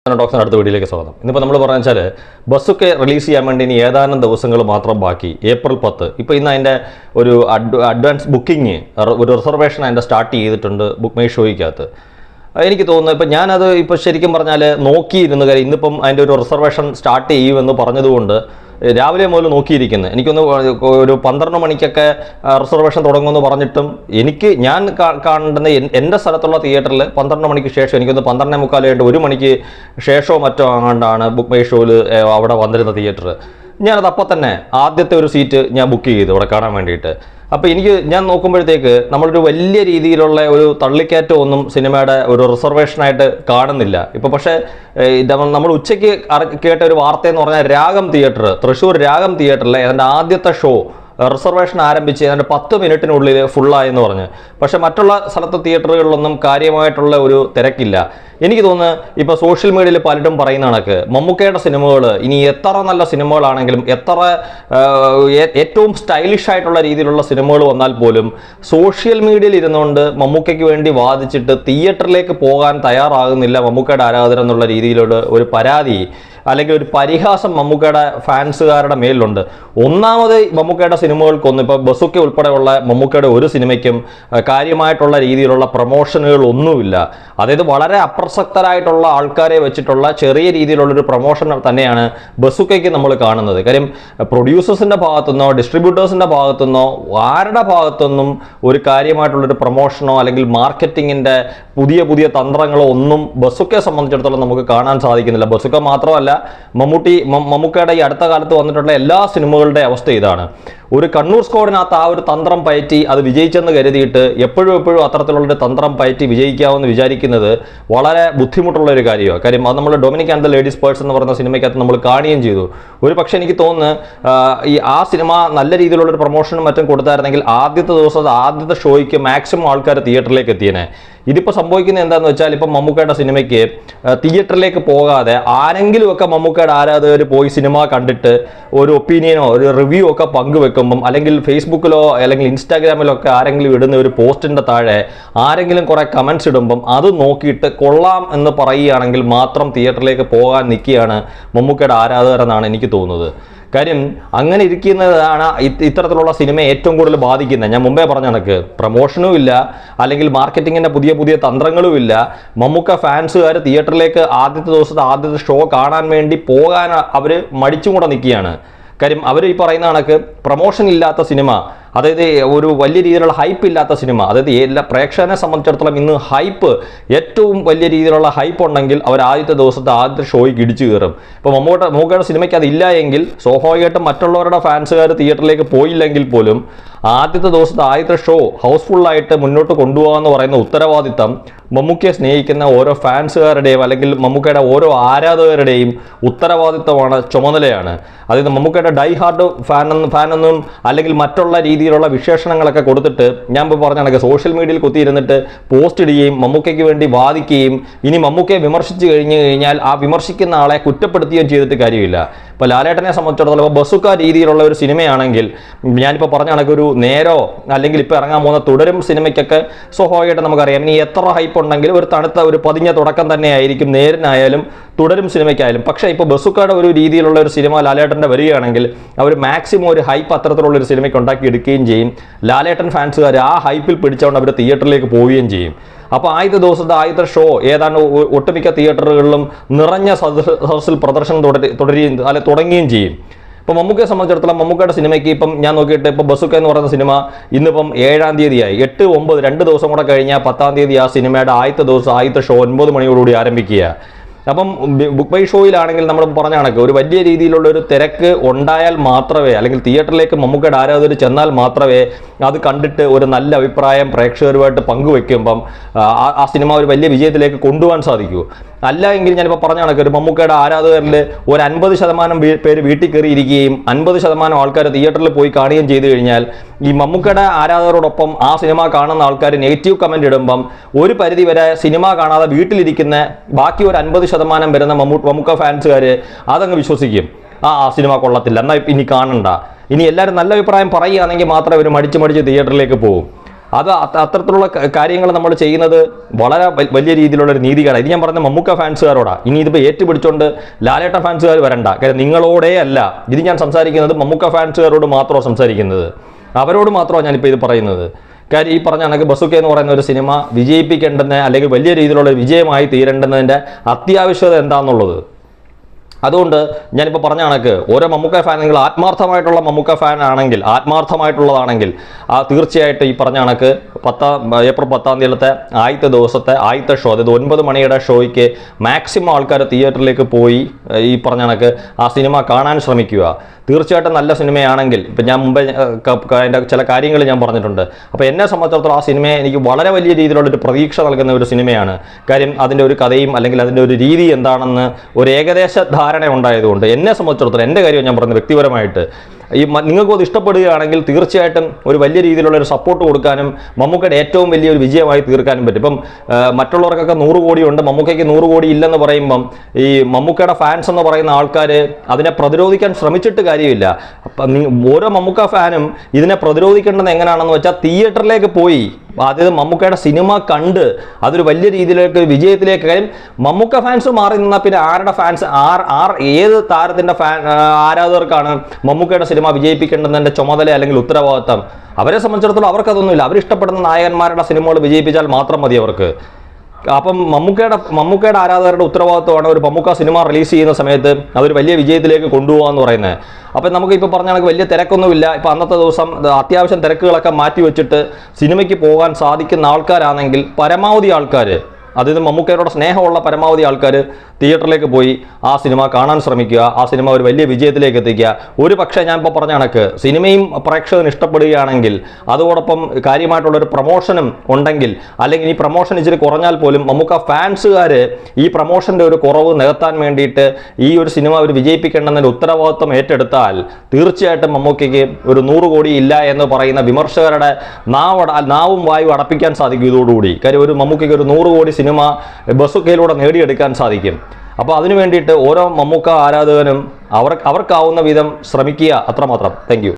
ടോക്സിന് അടുത്ത വീഡിയോയിലേക്ക് സ്വാഗതം. ഇന്നിപ്പോൾ നമ്മൾ പറഞ്ഞു വെച്ചാൽ ബസ്സൊക്കെ റിലീസ് ചെയ്യാൻ വേണ്ടി ഇനി ഏതാനും ദിവസങ്ങൾ മാത്രം ബാക്കി. ഏപ്രിൽ 10 ഇപ്പോൾ ഇന്ന് അതിൻ്റെ ഒരു അഡ്വാൻസ് ബുക്കിംഗ് ഒരു റിസർവേഷൻ അതിൻ്റെ സ്റ്റാർട്ട് ചെയ്തിട്ടുണ്ട് ബുക്ക് മൈ ഷോയ്ക്കകത്ത്. എനിക്ക് തോന്നുന്നു ഇപ്പം ഞാനത് ഇപ്പോൾ ശരിക്കും പറഞ്ഞാൽ നോക്കിയിരുന്നു. കാര്യം ഇന്നിപ്പം അതിൻ്റെ ഒരു റിസർവേഷൻ സ്റ്റാർട്ട് ചെയ്യുമെന്ന് പറഞ്ഞതുകൊണ്ട് രാവിലെ മുതൽ നോക്കിയിരിക്കുന്നത്. എനിക്കൊന്ന് ഒരു 12 മണിക്കൊക്കെ റിസർവേഷൻ തുടങ്ങുമെന്ന് പറഞ്ഞിട്ടും ഞാൻ കാണുന്ന എൻ്റെ സ്ഥലത്തുള്ള തിയേറ്ററിൽ 12 മണിക്ക് ശേഷം എനിക്കൊന്ന് 12:45 1 മണിക്ക് ശേഷമോ മറ്റോ ആണ്ടാണ് ബുക്ക് മൈ ഷോയിൽ അവിടെ വന്നിരുന്ന തിയേറ്റർ. ഞാനത് അപ്പം തന്നെ ആദ്യത്തെ ഒരു സീറ്റ് ഞാൻ ബുക്ക് ചെയ്തു ഇവിടെ കാണാൻ വേണ്ടിയിട്ട്. അപ്പോൾ ഞാൻ നോക്കുമ്പോഴത്തേക്ക് നമ്മളൊരു വലിയ രീതിയിലുള്ള ഒരു തള്ളിക്കയറ്റം ഒന്നും സിനിമയുടെ ഒരു റിസർവേഷനായിട്ട് കാണുന്നില്ല ഇപ്പോൾ. പക്ഷേ നമ്മൾ ഉച്ചയ്ക്ക് കേട്ട ഒരു വാർത്തയെന്ന് പറഞ്ഞാൽ രാഗം തിയേറ്റർ, തൃശ്ശൂർ രാഗം തിയേറ്ററിലെ അതിൻ്റെ ആദ്യത്തെ ഷോ റിസർവേഷൻ ആരംഭിച്ച് ഏതാണ്ട് 10 മിനിറ്റിനുള്ളിൽ ഫുള്ളായെന്ന് പറഞ്ഞ്. പക്ഷെ മറ്റുള്ള സ്ഥലത്തെ തിയേറ്ററുകളിലൊന്നും കാര്യമായിട്ടുള്ള ഒരു തിരക്കില്ല. എനിക്ക് തോന്നുന്നു ഇപ്പോൾ സോഷ്യൽ മീഡിയയിൽ പലരും പറയുന്ന കണക്ക് മമ്മൂക്കയുടെ സിനിമകൾ ഇനി എത്ര നല്ല സിനിമകളാണെങ്കിലും ഏറ്റവും സ്റ്റൈലിഷ് ആയിട്ടുള്ള രീതിയിലുള്ള സിനിമകൾ വന്നാൽ പോലും സോഷ്യൽ മീഡിയയിൽ ഇരുന്നുകൊണ്ട് മമ്മൂക്കയ്ക്ക് വേണ്ടി വാദിച്ചിട്ട് തിയേറ്ററിലേക്ക് പോകാൻ തയ്യാറാകുന്നില്ല മമ്മൂക്കയുടെ ആരാധകർ എന്നുള്ള രീതിയിലുള്ള ഒരു പരാതി അല്ലെങ്കിൽ ഒരു പരിഹാസം മമ്മൂക്കയുടെ ഫാൻസുകാരുടെ മേലിലുണ്ട്. ഒന്നാമത് മമ്മൂക്കയുടെ സിനിമകൾക്കൊന്നും ഇപ്പോൾ ബസുക്കെ ഉൾപ്പെടെയുള്ള മമ്മൂക്കയുടെ ഒരു സിനിമയ്ക്കും കാര്യമായിട്ടുള്ള രീതിയിലുള്ള പ്രൊമോഷനുകൾ ഒന്നുമില്ല. അതായത് വളരെ അപ്രസക്തരായിട്ടുള്ള ആൾക്കാരെ വെച്ചിട്ടുള്ള ചെറിയ രീതിയിലുള്ളൊരു പ്രൊമോഷൻ തന്നെയാണ് ബസുക്കയ്ക്ക് നമ്മൾ കാണുന്നത്. കാര്യം പ്രൊഡ്യൂസേഴ്സിൻ്റെ ഭാഗത്തുനിന്നോ ഡിസ്ട്രിബ്യൂട്ടേഴ്സിൻ്റെ ഭാഗത്തുനിന്നോ ആരുടെ ഭാഗത്തുനിന്നും ഒരു കാര്യമായിട്ടുള്ളൊരു പ്രൊമോഷനോ അല്ലെങ്കിൽ മാർക്കറ്റിങ്ങിൻ്റെ പുതിയ തന്ത്രങ്ങളോ ഒന്നും ബസുക്കയെ സംബന്ധിച്ചിടത്തോളം നമുക്ക് കാണാൻ സാധിക്കുന്നില്ല. ബസുക്ക മാത്രമല്ല, മമ്മൂക്കയുടെ ഈ അടുത്ത കാലത്ത് വന്നിട്ടുള്ള എല്ലാ സിനിമകളുടെ അവസ്ഥ ഇതാണ്. ഒരു കണ്ണൂർ സ്ക്വാഡിനകത്ത് ആ ഒരു തന്ത്രം പയറ്റി അത് വിജയിച്ചെന്ന് കരുതിയിട്ട് എപ്പോഴും അത്തരത്തിലുള്ളൊരു തന്ത്രം പയറ്റി വിജയിക്കാമെന്ന് വിചാരിക്കുന്നത് വളരെ ബുദ്ധിമുട്ടുള്ള ഒരു കാര്യമാണ്. കാര്യം അത് നമ്മൾ Dominic and the ladies purse എന്ന് പറയുന്ന സിനിമയ്ക്കകത്ത് നമ്മൾ കാണുകയും ചെയ്തു. ഒരു പക്ഷേ എനിക്ക് തോന്നുന്നു ആ സിനിമ നല്ല രീതിയിലുള്ളൊരു പ്രൊമോഷനും മറ്റും കൊടുത്തായിരുന്നെങ്കിൽ ആദ്യത്തെ ദിവസം ആദ്യത്തെ ഷോയ്ക്ക് മാക്സിമം ആൾക്കാർ തിയേറ്ററിലേക്ക് എത്തിയേനെ. ഇതിപ്പോൾ സംഭവിക്കുന്നത് എന്താണെന്ന് വെച്ചാൽ ഇപ്പം മമ്മൂക്കയുടെ സിനിമയ്ക്ക് തിയേറ്ററിലേക്ക് പോകാതെ ആരെങ്കിലുമൊക്കെ മമ്മൂക്കയുടെ ആരാധകർ പോയി സിനിമ കണ്ടിട്ട് ഒരു ഒപ്പീനിയനോ ഒരു റിവ്യൂ ഒക്കെ പങ്കുവെക്കുമ്പം അല്ലെങ്കിൽ ഫേസ്ബുക്കിലോ അല്ലെങ്കിൽ ഇൻസ്റ്റാഗ്രാമിലോ ഒക്കെ ആരെങ്കിലും ഇടുന്ന ഒരു പോസ്റ്റിൻ്റെ താഴെ ആരെങ്കിലും കുറേ കമൻറ്റ്സ് ഇടുമ്പം അത് നോക്കിയിട്ട് കൊള്ളാം എന്ന് പറയുകയാണെങ്കിൽ മാത്രം തിയേറ്ററിലേക്ക് പോകാൻ നിൽക്കുകയാണ് മമ്മൂക്കയുടെ ആരാധകരെന്നാണ് എനിക്ക് തോന്നുന്നത്. കാര്യം അങ്ങനെ ഇരിക്കുന്നതാണ് ഇത്തരത്തിലുള്ള സിനിമയെ ഏറ്റവും കൂടുതൽ ബാധിക്കുന്നത്. ഞാൻ മുമ്പേ പറഞ്ഞ കണക്ക് പ്രൊമോഷനും ഇല്ല, അല്ലെങ്കിൽ മാർക്കറ്റിങ്ങിൻ്റെ പുതിയ തന്ത്രങ്ങളും ഇല്ല. മമ്മൂക്ക ഫാൻസുകാർ തിയേറ്ററിലേക്ക് ആദ്യത്തെ ദിവസത്തെ ആദ്യത്തെ ഷോ കാണാൻ വേണ്ടി പോകാൻ അവർ മടിച്ചും കൂടെ നിൽക്കുകയാണ്. കാര്യം അവർ ഈ പറയുന്ന കണക്ക് പ്രൊമോഷൻ ഇല്ലാത്ത സിനിമ, അതായത് ഒരു വലിയ രീതിയിലുള്ള ഹൈപ്പ് ഇല്ലാത്ത സിനിമ, അതായത് എല്ലാ പ്രേക്ഷകനെ സംബന്ധിച്ചിടത്തോളം ഇന്ന് ഏറ്റവും വലിയ രീതിയിലുള്ള ഹൈപ്പ് ഉണ്ടെങ്കിൽ അവർ ആദ്യത്തെ ദിവസത്തെ ആദ്യത്തെ ഷോയ്ക്ക് ഇടിച്ചു കയറും. ഇപ്പോൾ മമ്മൂക്കയുടെ സിനിമയ്ക്ക് അതില്ല എങ്കിൽ സ്വാഭാവികമായിട്ടും മറ്റുള്ളവരുടെ ഫാൻസുകാർ തിയേറ്ററിലേക്ക് പോയില്ലെങ്കിൽ പോലും ആദ്യത്തെ ദിവസത്തെ ആദ്യത്തെ ഷോ ഹൗസ്ഫുള്ളായിട്ട് മുന്നോട്ട് കൊണ്ടുപോകാമെന്ന് പറയുന്ന ഉത്തരവാദിത്തം മമ്മൂക്കയെ സ്നേഹിക്കുന്ന ഓരോ ഫാൻസുകാരുടെയും അല്ലെങ്കിൽ മമ്മൂക്കയുടെ ഓരോ ആരാധകരുടെയും ഉത്തരവാദിത്തമാണ്, ചുമതലയാണ്. അതായത് മമ്മൂക്കയുടെ ഡൈ ഹാർഡ് ഫാനൊന്നും അല്ലെങ്കിൽ മറ്റുള്ള രീതിയിലുള്ള വിശേഷണങ്ങളൊക്കെ കൊടുത്തിട്ട് ഞാൻ ഇപ്പോൾ പറഞ്ഞ കണക്ക് സോഷ്യൽ മീഡിയയിൽ കുത്തിയിരുന്നിട്ട് പോസ്റ്റ് ഇടുകയും മമ്മൂക്കയ്ക്ക് വേണ്ടി വാദിക്കുകയും ഇനി മമ്മൂക്കയെ വിമർശിച്ചു കഴിഞ്ഞാൽ ആ വിമർശിക്കുന്ന ആളെ കുറ്റപ്പെടുത്തുകയും ചെയ്തിട്ട് കാര്യമില്ല. ഇപ്പോൾ ലാലേട്ടനെ സംബന്ധിച്ചിടത്തോളം ഇപ്പോൾ ബസുക്ക രീതിയിലുള്ള ഒരു സിനിമയാണെങ്കിൽ ഞാനിപ്പോൾ പറഞ്ഞ കണക്കൊരു നേരോ അല്ലെങ്കിൽ ഇപ്പോൾ ഇറങ്ങാൻ പോകുന്ന തുടരും സിനിമയ്ക്കൊക്കെ സ്വാഭാവികമായിട്ട് നമുക്കറിയാം ഇനി എത്ര ഹൈപ്പ് ഉണ്ടെങ്കിലും ഒരു തണുത്ത ഒരു പതിഞ്ഞ തുടക്കം തന്നെയായിരിക്കും നേരിനായാലും തുടരും സിനിമയ്ക്കായാലും. പക്ഷേ ഇപ്പോൾ ബസുക്കയുടെ ഒരു രീതിയിലുള്ള ഒരു സിനിമ ലാലേട്ടൻ്റെ വരികയാണെങ്കിൽ അവർ മാക്സിമം ഒരു ഹൈപ്പ് അത്തരത്തിലുള്ളൊരു സിനിമയ്ക്ക് ഉണ്ടാക്കി എടുക്കുകയും ചെയ്യും. ലാലേട്ടൻ ഫാൻസുകാർ ആ ഹൈപ്പിൽ പിടിച്ചുകൊണ്ട് അവർ തിയേറ്ററിലേക്ക് പോവുകയും ചെയ്യും. അപ്പോൾ ആദ്യത്തെ ദിവസത്തെ ആദ്യത്തെ ഷോ ഏതാണ്ട് ഒട്ടുമിക്ക തിയേറ്ററുകളിലും നിറഞ്ഞ സദസ്സിൽ പ്രദർശനം തുടങ്ങുകയും ചെയ്യും. ഇപ്പോൾ മമ്മൂക്കയെ സംബന്ധിച്ചിടത്തോളം മമ്മൂക്കയുടെ സിനിമയ്ക്ക് ഇപ്പം ഞാൻ നോക്കിയിട്ട് ഇപ്പോൾ ബസുക്ക എന്ന് പറയുന്ന സിനിമ ഇന്നിപ്പം 7-ാം തീയതിയായി. 8, 9 2 ദിവസം കൂടെ കഴിഞ്ഞാൽ 10-ാം തീയതി ആ സിനിമയുടെ ആദ്യത്തെ ഷോ 9 മണിയോടുകൂടി ആരംഭിക്കുക. അപ്പം ബുക്ക് മൈ ഷോയിലാണെങ്കിൽ നമ്മൾ പറഞ്ഞ കണക്ക് ഒരു വലിയ രീതിയിലുള്ള ഒരു തിരക്ക് ഉണ്ടായാൽ മാത്രമേ, അല്ലെങ്കിൽ തിയേറ്ററിലേക്ക് മമ്മൂക്കയുടെ ആരാധകർ ചെന്നാൽ മാത്രമേ അത് കണ്ടിട്ട് ഒരു നല്ല അഭിപ്രായം പ്രേക്ഷകരുമായിട്ട് പങ്കുവെക്കുമ്പം ആ സിനിമ ഒരു വലിയ വിജയത്തിലേക്ക് കൊണ്ടുപോകാൻ സാധിക്കൂ. അല്ല എങ്കിൽ ഞാനിപ്പോൾ പറഞ്ഞ കണക്ക് ഒരു മമ്മൂക്കയുടെ ആരാധകരിൽ ഒരു 50% പേര് വീട്ടിൽ കയറിയിരിക്കുകയും 50% ആൾക്കാർ തിയേറ്ററിൽ പോയി കാണുകയും ചെയ്തു കഴിഞ്ഞാൽ ഈ മമ്മൂക്കയുടെ ആരാധകരോടൊപ്പം ആ സിനിമ കാണുന്ന ആൾക്കാർ നെഗറ്റീവ് കമൻറ്റ് ഇടുമ്പം ഒരു പരിധി വരെ സിനിമ കാണാതെ വീട്ടിലിരിക്കുന്ന ബാക്കി ഒരു 50% വരുന്ന മമ്മൂക്ക ഫാൻസുകാർ അതങ്ങ് വിശ്വസിക്കും. ആ സിനിമ കൊള്ളത്തില്ല, എന്നാൽ ഇനി കാണണ്ട. ഇനി എല്ലാവരും നല്ല അഭിപ്രായം പറയുകയാണെങ്കിൽ മാത്രമേ അവർ മടിച്ച് തിയേറ്ററിലേക്ക് പോകും. അത് അത്തരത്തിലുള്ള കാര്യങ്ങൾ നമ്മൾ ചെയ്യുന്നത് വളരെ വലിയ രീതിയിലുള്ള ഒരു നീതികേടാണ്. ഇത് ഞാൻ പറഞ്ഞ മമ്മൂക്ക ഫാൻസുകാരോടാ. ഇനി ഇതിപ്പോൾ ഏറ്റുപിടിച്ചുകൊണ്ട് ലാലേട്ട ഫാൻസുകാർ വരണ്ട. കാര്യം നിങ്ങളോടേ അല്ല ഇത് ഞാൻ സംസാരിക്കുന്നത്, മമ്മൂക്ക ഫാൻസുകാരോട് മാത്രമാണ് സംസാരിക്കുന്നത്. അവരോട് മാത്രമാണ് ഞാനിപ്പോൾ ഇത് പറയുന്നത്. കാര്യം ഈ പറഞ്ഞ കണക്ക് ബസുക്ക എന്ന് പറയുന്ന ഒരു സിനിമ വിജയിപ്പിക്കേണ്ടുന്ന അല്ലെങ്കിൽ വലിയ രീതിയിലുള്ള വിജയമായി തീരേണ്ടുന്നതിൻ്റെ അത്യാവശ്യത എന്താണെന്നുള്ളത്. അതുകൊണ്ട് ഞാനിപ്പോൾ പറഞ്ഞ കണക്ക് ഓരോ മമ്മൂക്ക ഫാൻ, നിങ്ങൾ ആത്മാർത്ഥമായിട്ടുള്ള മമ്മൂക്ക ഫാൻ ആണെങ്കിൽ, ആത്മാർത്ഥമായിട്ടുള്ളതാണെങ്കിൽ തീർച്ചയായിട്ടും ഈ പറഞ്ഞ കണക്ക് ഏപ്രിൽ 10-ാം തീയതിയിലത്തെ ആദ്യത്തെ ഷോ, അതായത് 9 മണിയുടെ ഷോയ്ക്ക് മാക്സിമം ആൾക്കാർ തിയേറ്ററിലേക്ക് പോയി ഈ പറഞ്ഞ കണക്ക് ആ സിനിമ കാണാൻ ശ്രമിക്കുക. തീർച്ചയായിട്ടും നല്ല സിനിമയാണെങ്കിൽ, ഇപ്പം ഞാൻ മുമ്പേ അതിൻ്റെ ചില കാര്യങ്ങൾ ഞാൻ പറഞ്ഞിട്ടുണ്ട്. അപ്പോൾ എന്നെ സംബന്ധിച്ചിടത്തോളം ആ സിനിമയെ എനിക്ക് വളരെ വലിയ രീതിയിലുള്ളൊരു പ്രതീക്ഷ നൽകുന്ന ഒരു സിനിമയാണ്. കാര്യം അതിൻ്റെ ഒരു കഥയും അല്ലെങ്കിൽ അതിൻ്റെ ഒരു രീതി എന്താണെന്ന് ഒരു ഏകദേശ ധാരണ ഉണ്ടായതുകൊണ്ട് എന്നെ സംബന്ധിച്ചിടത്തോളം, എൻ്റെ കാര്യം ഞാൻ പറഞ്ഞത് വ്യക്തിപരമായിട്ട്, ഈ നിങ്ങൾക്കും അത് ഇഷ്ടപ്പെടുകയാണെങ്കിൽ തീർച്ചയായിട്ടും ഒരു വലിയ രീതിയിലുള്ള ഒരു സപ്പോർട്ട് കൊടുക്കാനും മമ്മൂക്കയുടെ ഏറ്റവും വലിയൊരു വിജയമായി തീർക്കാനും പറ്റും. ഇപ്പം മറ്റുള്ളവർക്കൊക്കെ 100 കോടിയുണ്ട്, മമ്മൂക്കയ്ക്ക് 100 കോടി ഇല്ലെന്ന് പറയുമ്പം ഈ മമ്മൂക്കയുടെ ഫാൻസ് എന്ന് പറയുന്ന ആൾക്കാർ അതിനെ പ്രതിരോധിക്കാൻ ശ്രമിച്ചിട്ട് കാര്യമില്ല. അപ്പം ഓരോ മമ്മൂക്ക ഫാനും ഇതിനെ പ്രതിരോധിക്കേണ്ടത് എങ്ങനെയാണെന്ന് വെച്ചാൽ തിയേറ്ററിലേക്ക് പോയി, അതായത് മമ്മൂക്കയുടെ സിനിമ കണ്ട് അതൊരു വലിയ രീതിയിലേക്ക് വിജയത്തിലേക്ക്. കാര്യം മമ്മൂക്ക ഫാൻസ് മാറി നിന്നാൽ പിന്നെ ആരുടെ ഫാൻസ്, ഏത് താരത്തിൻ്റെ ആരാധകർക്കാണ് മമ്മൂക്കയുടെ സിനിമ വിജയിപ്പിക്കേണ്ടതിൻ്റെ ചുമതല അല്ലെങ്കിൽ ഉത്തരവാദിത്തം? അവരെ സംബന്ധിച്ചിടത്തോളം അവർക്കതൊന്നുമില്ല. അവരിഷ്ടപ്പെടുന്ന നായകന്മാരുടെ സിനിമകൾ വിജയിപ്പിച്ചാൽ മാത്രം മതി അവർക്ക്. അപ്പം മമ്മൂക്കയുടെ ആരാധകരുടെ ഉത്തരവാദിത്വമാണ് ഒരു മമ്മൂക്ക സിനിമ റിലീസ് ചെയ്യുന്ന സമയത്ത് അതൊരു വലിയ വിജയത്തിലേക്ക് കൊണ്ടുപോകാന്ന് പറയുന്നത്. അപ്പം നമുക്ക് ഇപ്പോൾ പറഞ്ഞ കണക്ക് വലിയ തിരക്കൊന്നുമില്ല. ഇപ്പം അന്നത്തെ ദിവസം അത്യാവശ്യം തിരക്കുകളൊക്കെ മാറ്റി വെച്ചിട്ട് സിനിമയ്ക്ക് പോകാൻ സാധിക്കുന്ന ആൾക്കാരാണെങ്കിൽ പരമാവധി ആൾക്കാർ, അതായത് മമ്മൂക്കയോട് സ്നേഹമുള്ള പരമാവധി ആൾക്കാർ തിയേറ്ററിലേക്ക് പോയി ആ സിനിമ കാണാൻ ശ്രമിക്കുക, ആ സിനിമ ഒരു വലിയ വിജയത്തിലേക്ക് എത്തിക്കുക. ഒരു പക്ഷേ ഞാൻ ഇപ്പോൾ പറഞ്ഞ കണക്ക് സിനിമയും പ്രേക്ഷകന് ഇഷ്ടപ്പെടുകയാണെങ്കിൽ അതോടൊപ്പം കാര്യമായിട്ടുള്ളൊരു പ്രൊമോഷനും ഉണ്ടെങ്കിൽ, അല്ലെങ്കിൽ ഈ പ്രൊമോഷൻ ഇച്ചിരി കുറഞ്ഞാൽ പോലും മമ്മൂക്ക ഫാൻസുകാർ ഈ പ്രൊമോഷൻ്റെ ഒരു കുറവ് നികത്താൻ വേണ്ടിയിട്ട് ഈ ഒരു സിനിമ ഒരു വിജയിപ്പിക്കേണ്ടെന്നതിൻ്റെ ഉത്തരവാദിത്വം ഏറ്റെടുത്താൽ തീർച്ചയായിട്ടും മമ്മൂക്കയ്ക്ക് ഒരു 100 കോടി ഇല്ല എന്ന് പറയുന്ന വിമർശകരുടെ നാവും വായും അടപ്പിക്കാൻ സാധിക്കും ഇതോടുകൂടി. കാര്യം ഒരു മമ്മൂക്കയ്ക്ക് ഒരു 100 കോടി സിനിമ ബസുക്കയിലൂടെ നേടിയെടുക്കാൻ സാധിക്കും. അപ്പോൾ അതിനു വേണ്ടിയിട്ട് ഓരോ മമ്മൂക്ക ആരാധകനും അവർക്കാവുന്ന വിധം ശ്രമിക്കുക, അത്രമാത്രം. Thank you.